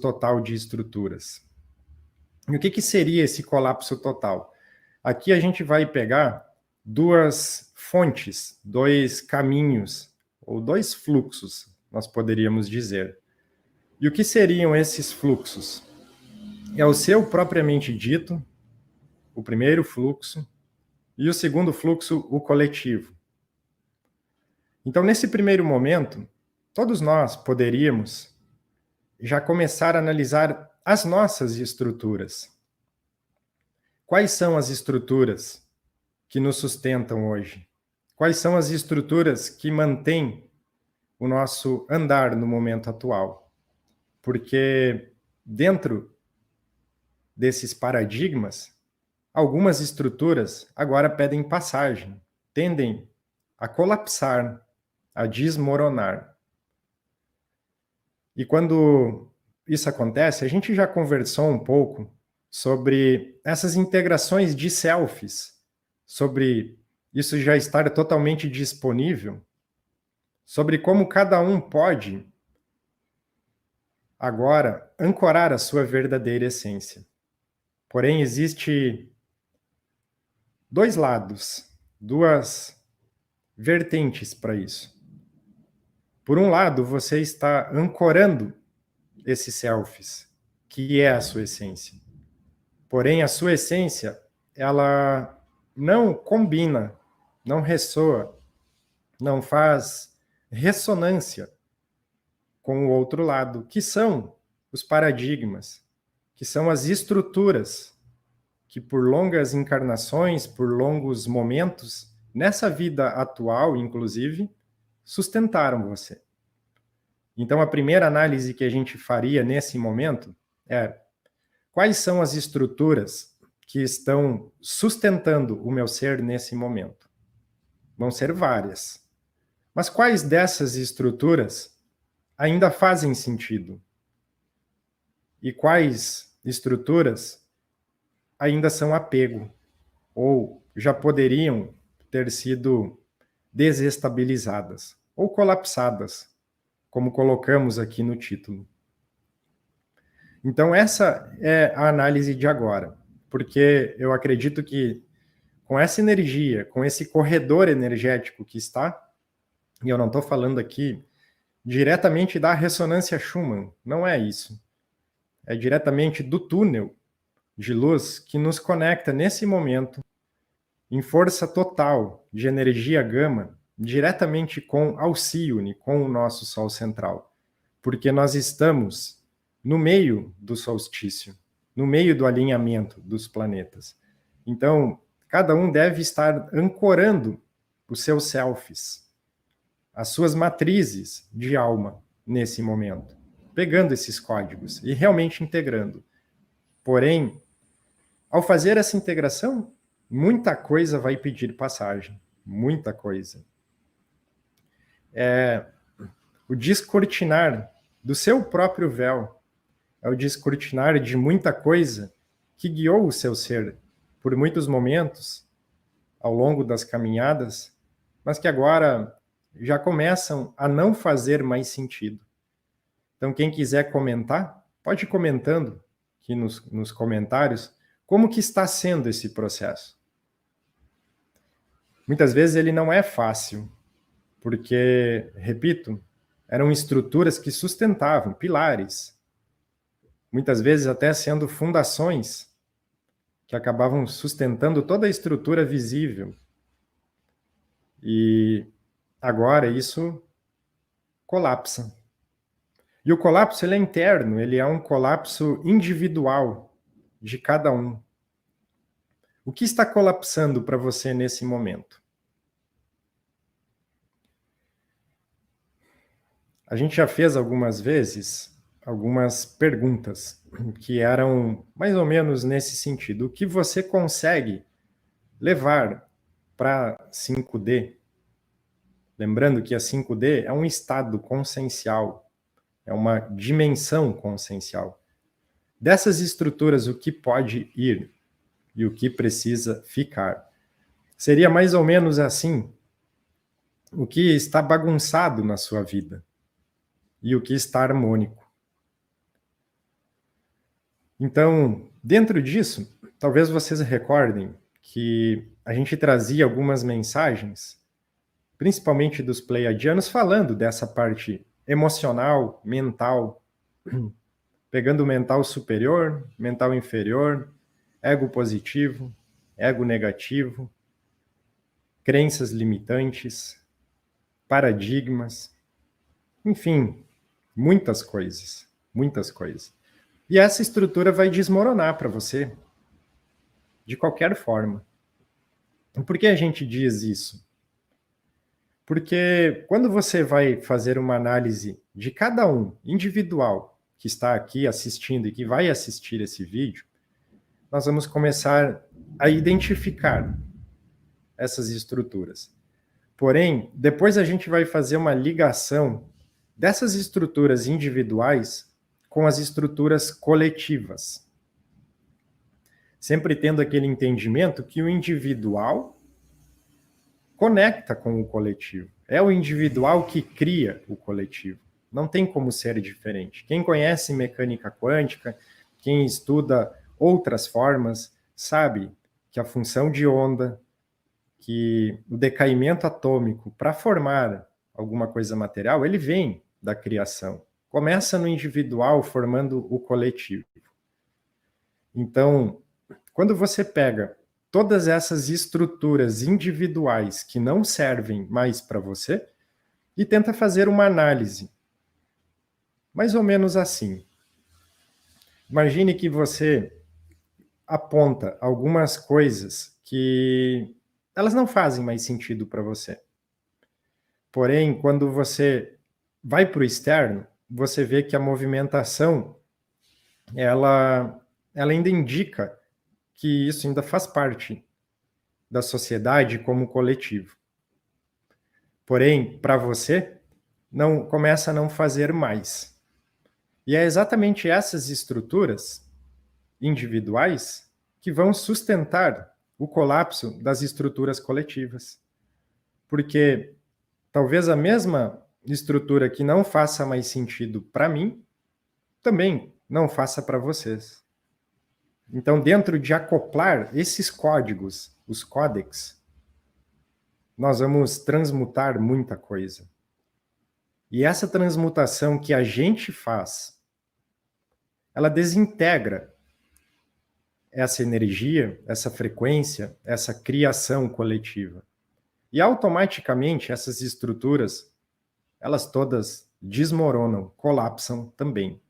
total de estruturas. E o que seria esse colapso total? Aqui a gente vai pegar duas fontes, dois caminhos, ou dois fluxos, nós poderíamos dizer. E o que seriam esses fluxos? É o seu propriamente dito, o primeiro fluxo, e o segundo fluxo, o coletivo. Então, nesse primeiro momento, todos nós poderíamos já começar a analisar as nossas estruturas. Quais são as estruturas que nos sustentam hoje? Quais são as estruturas que mantêm o nosso andar no momento atual? Porque dentro desses paradigmas, algumas estruturas agora pedem passagem, tendem a colapsar, a desmoronar. E quando isso acontece, a gente já conversou um pouco sobre essas integrações de selfies, sobre isso já estar totalmente disponível, sobre como cada um pode agora ancorar a sua verdadeira essência. Porém, existe dois lados, duas vertentes para isso. Por um lado, você está ancorando esses selfies, que é a sua essência. Porém, a sua essência, ela não combina, não ressoa, não faz ressonância com o outro lado, que são os paradigmas, que são as estruturas que por longas encarnações, por longos momentos, nessa vida atual, inclusive, sustentaram você. Então, a primeira análise que a gente faria nesse momento é: quais são as estruturas que estão sustentando o meu ser nesse momento? Vão ser várias. Mas quais dessas estruturas ainda fazem sentido? E quais estruturas ainda são apego? Ou já poderiam ter sido desestabilizadas ou colapsadas, como colocamos aqui no título. Então, essa é a análise de agora, porque eu acredito que com essa energia, com esse corredor energético que está, e eu não estou falando aqui diretamente da ressonância Schumann, não é isso. É diretamente do túnel de luz que nos conecta nesse momento, em força total de energia gama, diretamente com Alcione, com o nosso Sol central. Porque nós estamos no meio do solstício, no meio do alinhamento dos planetas. Então, cada um deve estar ancorando os seus selfies, as suas matrizes de alma nesse momento, pegando esses códigos e realmente integrando. Porém, ao fazer essa integração, muita coisa vai pedir passagem, muita coisa. É o descortinar do seu próprio véu, é o descortinar de muita coisa que guiou o seu ser por muitos momentos ao longo das caminhadas, mas que agora já começam a não fazer mais sentido. Então, quem quiser comentar, pode ir comentando aqui nos comentários como que está sendo esse processo. Muitas vezes ele não é fácil, porque, repito, eram estruturas que sustentavam, pilares, muitas vezes até sendo fundações que acabavam sustentando toda a estrutura visível. E agora isso colapsa. E o colapso ele é interno, ele é um colapso individual de cada um. O que está colapsando para você nesse momento? A gente já fez algumas vezes algumas perguntas que eram mais ou menos nesse sentido. O que você consegue levar para 5D? Lembrando que a 5D é um estado consciencial, é uma dimensão consciencial. Dessas estruturas, o que pode ir e o que precisa ficar? Seria mais ou menos assim: o que está bagunçado na sua vida e o que está harmônico. Então, dentro disso, talvez vocês recordem que a gente trazia algumas mensagens, principalmente dos pleiadianos, falando dessa parte emocional, mental, pegando o mental superior, mental inferior, ego positivo, ego negativo, crenças limitantes, paradigmas, enfim, muitas coisas, muitas coisas. E essa estrutura vai desmoronar para você de qualquer forma. Por que a gente diz isso? Porque quando você vai fazer uma análise de cada um, individual, que está aqui assistindo e que vai assistir esse vídeo, nós vamos começar a identificar essas estruturas. Porém, depois a gente vai fazer uma ligação dessas estruturas individuais com as estruturas coletivas. Sempre tendo aquele entendimento que o individual conecta com o coletivo. É o individual que cria o coletivo. Não tem como ser diferente. Quem conhece mecânica quântica, quem estuda outras formas, sabe que a função de onda, que o decaimento atômico para formar alguma coisa material, ele vem da criação. Começa no individual formando o coletivo. Então, quando você pega todas essas estruturas individuais que não servem mais para você e tenta fazer uma análise, mais ou menos assim. Imagine que você aponta algumas coisas que elas não fazem mais sentido para você. Porém, quando você vai para o externo, você vê que a movimentação ela ainda indica que isso ainda faz parte da sociedade como coletivo. Porém, para você, não começa a não fazer mais. E é exatamente essas estruturas individuais que vão sustentar o colapso das estruturas coletivas. Porque talvez a mesma estrutura que não faça mais sentido para mim, também não faça para vocês. Então, dentro de acoplar esses códigos, os códex, nós vamos transmutar muita coisa. E essa transmutação que a gente faz, ela desintegra essa energia, essa frequência, essa criação coletiva. E automaticamente essas estruturas, elas todas desmoronam, colapsam também.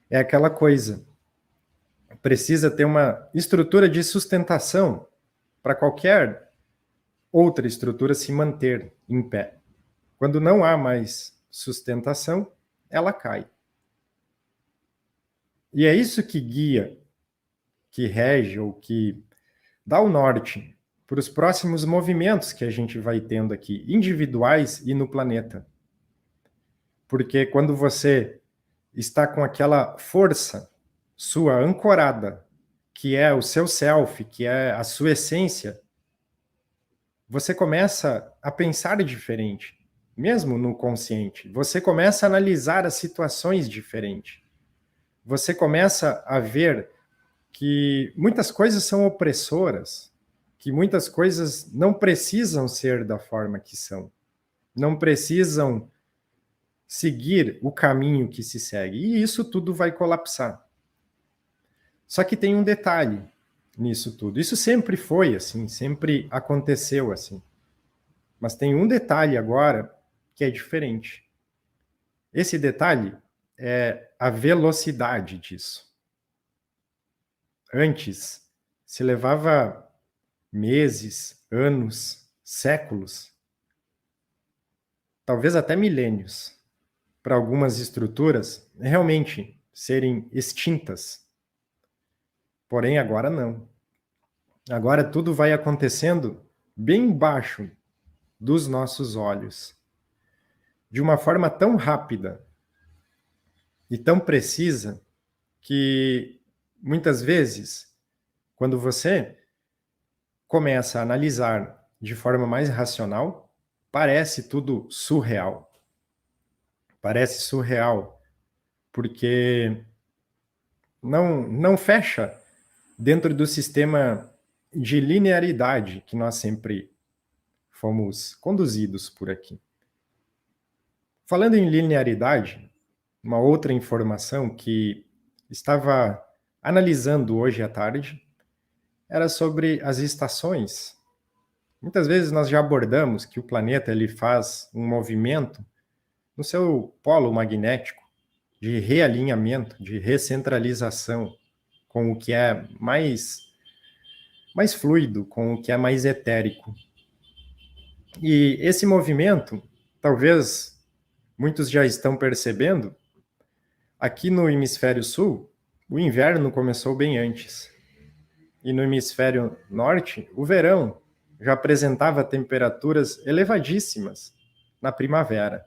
É aquela coisa, precisa ter uma estrutura de sustentação para qualquer outra estrutura se manter em pé. Quando não há mais sustentação, ela cai. E é isso que guia, que rege ou que dá o norte para os próximos movimentos que a gente vai tendo aqui, individuais e no planeta. Porque quando você está com aquela força sua ancorada, que é o seu self, que é a sua essência, você começa a pensar diferente, mesmo no consciente. Você começa a analisar as situações diferente. Você começa a ver que muitas coisas são opressoras, que muitas coisas não precisam ser da forma que são, não precisam seguir o caminho que se segue. E isso tudo vai colapsar. Só que tem um detalhe nisso tudo. Isso sempre foi assim, sempre aconteceu assim. Mas tem um detalhe agora que é diferente. Esse detalhe é a velocidade disso. Antes, se levava meses, anos, séculos, talvez até milênios, para algumas estruturas realmente serem extintas. Porém, agora não. Agora tudo vai acontecendo bem embaixo dos nossos olhos, de uma forma tão rápida e tão precisa que muitas vezes, quando você começa a analisar de forma mais racional, parece tudo surreal. Parece surreal, porque não fecha dentro do sistema de linearidade que nós sempre fomos conduzidos por aqui. Falando em linearidade, uma outra informação que estava analisando hoje à tarde era sobre as estações. Muitas vezes nós já abordamos que o planeta ele faz um movimento no seu polo magnético de realinhamento, de recentralização com o que é mais fluido, com o que é mais etérico. E esse movimento, talvez muitos já estão percebendo, aqui no hemisfério sul, o inverno começou bem antes. E no hemisfério norte, o verão já apresentava temperaturas elevadíssimas na primavera.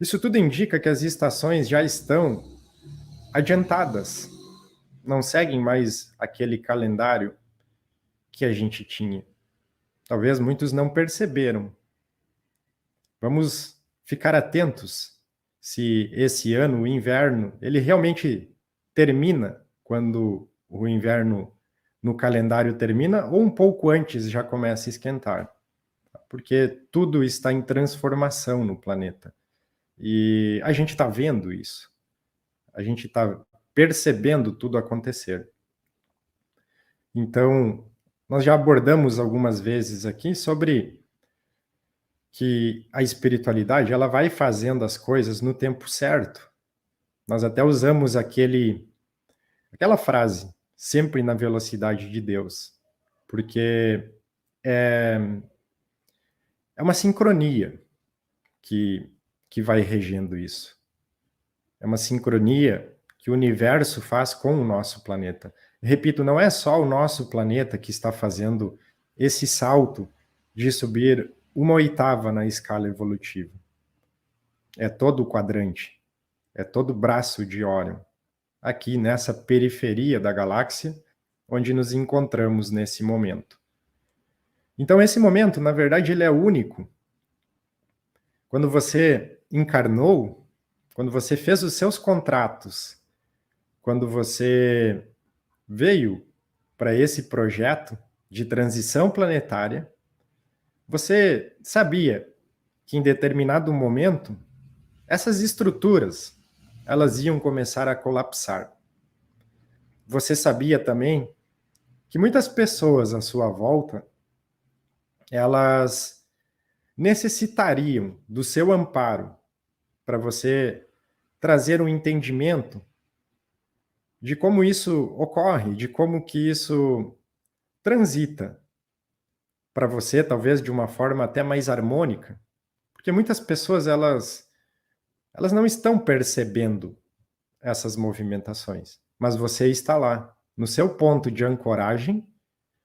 Isso tudo indica que as estações já estão adiantadas, não seguem mais aquele calendário que a gente tinha. Talvez muitos não perceberam. Vamos ficar atentos se esse ano, o inverno, ele realmente termina quando o inverno no calendário termina ou um pouco antes já começa a esquentar. Porque tudo está em transformação no planeta. E a gente está vendo isso. A gente está percebendo tudo acontecer. Então, nós já abordamos algumas vezes aqui sobre que a espiritualidade ela vai fazendo as coisas no tempo certo. Nós até usamos aquela frase, sempre na velocidade de Deus, porque é uma sincronia que vai regendo isso. É uma sincronia que o universo faz com o nosso planeta. Repito, não é só o nosso planeta que está fazendo esse salto de subir uma oitava na escala evolutiva. É todo o quadrante, é todo o braço de Órion, aqui nessa periferia da galáxia, onde nos encontramos nesse momento. Então, esse momento, na verdade, ele é único. Quando você encarnou, quando você fez os seus contratos, quando você veio para esse projeto de transição planetária, você sabia que em determinado momento essas estruturas elas iam começar a colapsar. Você sabia também que muitas pessoas à sua volta elas necessitariam do seu amparo para você trazer um entendimento de como isso ocorre, de como que isso transita para você, talvez de uma forma até mais harmônica, porque muitas pessoas elas não estão percebendo essas movimentações, mas você está lá, no seu ponto de ancoragem,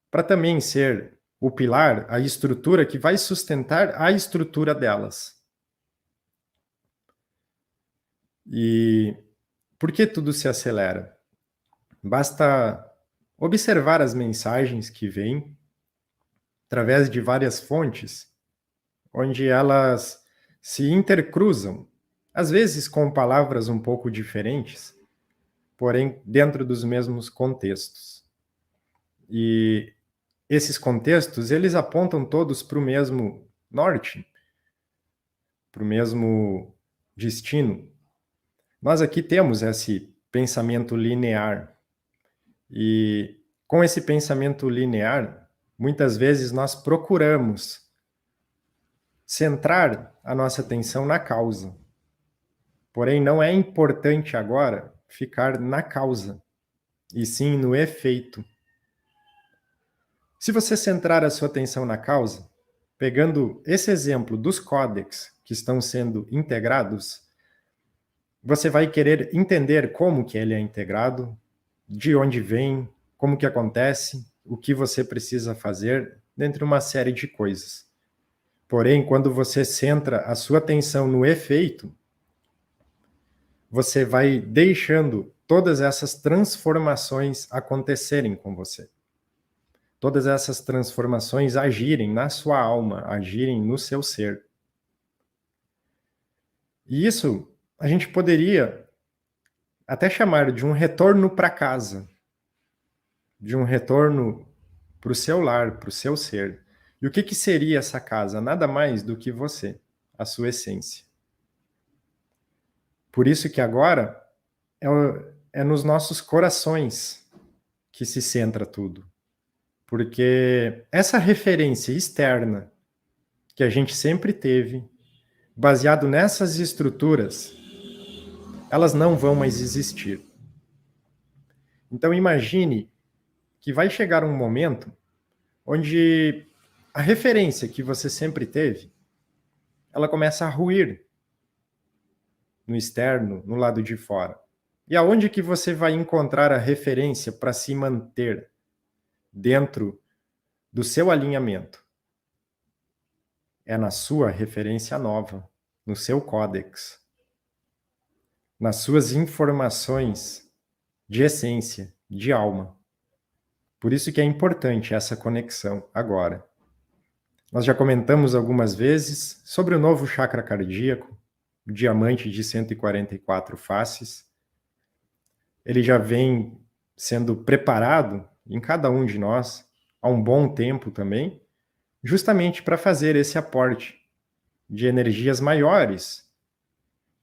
para também ser o pilar, a estrutura que vai sustentar a estrutura delas. E por que tudo se acelera? Basta observar as mensagens que vêm através de várias fontes, onde elas se intercruzam, às vezes com palavras um pouco diferentes, porém dentro dos mesmos contextos. E esses contextos, eles apontam todos para o mesmo norte, para o mesmo destino. Nós aqui temos esse pensamento linear, e com esse pensamento linear, muitas vezes nós procuramos centrar a nossa atenção na causa. Porém, não é importante agora ficar na causa, e sim no efeito. Se você centrar a sua atenção na causa, pegando esse exemplo dos códex que estão sendo integrados, você vai querer entender como que ele é integrado, de onde vem, como que acontece, o que você precisa fazer, dentre uma série de coisas. Porém, quando você centra a sua atenção no efeito, você vai deixando todas essas transformações acontecerem com você. Todas essas transformações agirem na sua alma, agirem no seu ser. E isso a gente poderia até chamar de um retorno para casa, de um retorno para o seu lar, para o seu ser. E o que seria essa casa? Nada mais do que você, a sua essência. Por isso que agora é nos nossos corações que se centra tudo. Porque essa referência externa que a gente sempre teve, baseado nessas estruturas, elas não vão mais existir. Então imagine que vai chegar um momento onde a referência que você sempre teve, ela começa a ruir no externo, no lado de fora. E aonde que você vai encontrar a referência para se manter dentro do seu alinhamento? É na sua referência nova, no seu códex, nas suas informações de essência, de alma. Por isso que é importante essa conexão agora. Nós já comentamos algumas vezes sobre o novo chakra cardíaco, o diamante de 144 faces. Ele já vem sendo preparado em cada um de nós há um bom tempo também, justamente para fazer esse aporte de energias maiores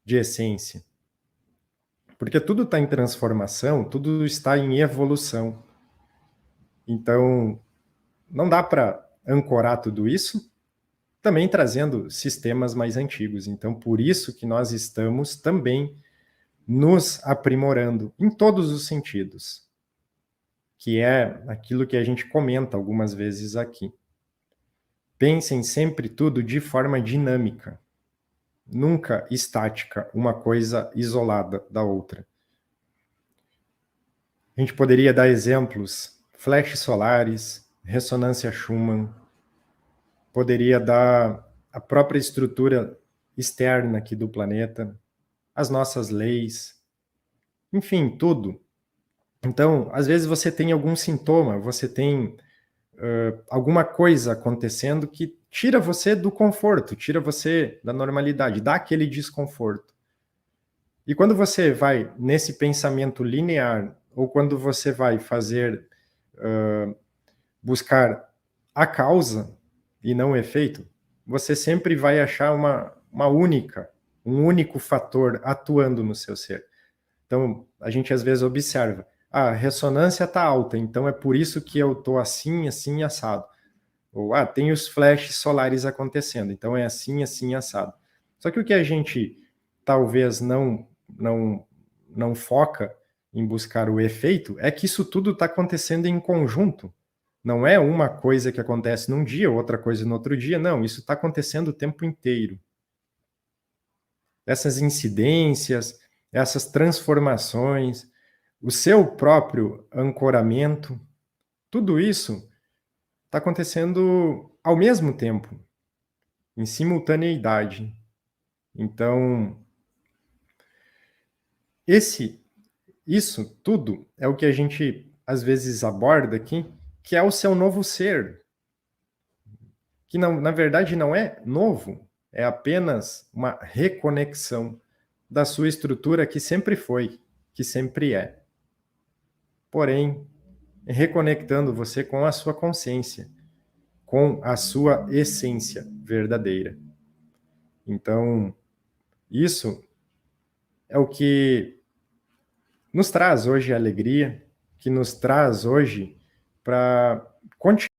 de essência. Porque tudo está em transformação, tudo está em evolução. Então, não dá para ancorar tudo isso também trazendo sistemas mais antigos. Então, por isso que nós estamos também nos aprimorando em todos os sentidos, que é aquilo que a gente comenta algumas vezes aqui. Pensem sempre tudo de forma dinâmica, nunca estática, uma coisa isolada da outra. A gente poderia dar exemplos, flashes solares, ressonância Schumann, poderia dar a própria estrutura externa aqui do planeta, as nossas leis, enfim, tudo. Então, às vezes você tem algum sintoma, você tem alguma coisa acontecendo que tira você do conforto, tira você da normalidade, dá aquele desconforto. E quando você vai nesse pensamento linear, ou quando você vai fazer, buscar a causa e não o efeito, você sempre vai achar um único fator atuando no seu ser. Então, a gente às vezes observa, a ressonância está alta, então é por isso que eu estou assim, assim, assado. Ou, tem os flashes solares acontecendo, então é assim, assim, assado. Só que o que a gente talvez não foca em buscar o efeito é que isso tudo está acontecendo em conjunto. Não é uma coisa que acontece num dia, outra coisa no outro dia, não, isso está acontecendo o tempo inteiro. Essas incidências, essas transformações, o seu próprio ancoramento, tudo isso está acontecendo ao mesmo tempo, em simultaneidade. Então, isso tudo é o que a gente às vezes aborda aqui, que é o seu novo ser, que não, na verdade não é novo, é apenas uma reconexão da sua estrutura que sempre foi, que sempre é. Porém, reconectando você com a sua consciência, com a sua essência verdadeira. Então, isso é o que nos traz hoje alegria, que nos traz hoje para continuar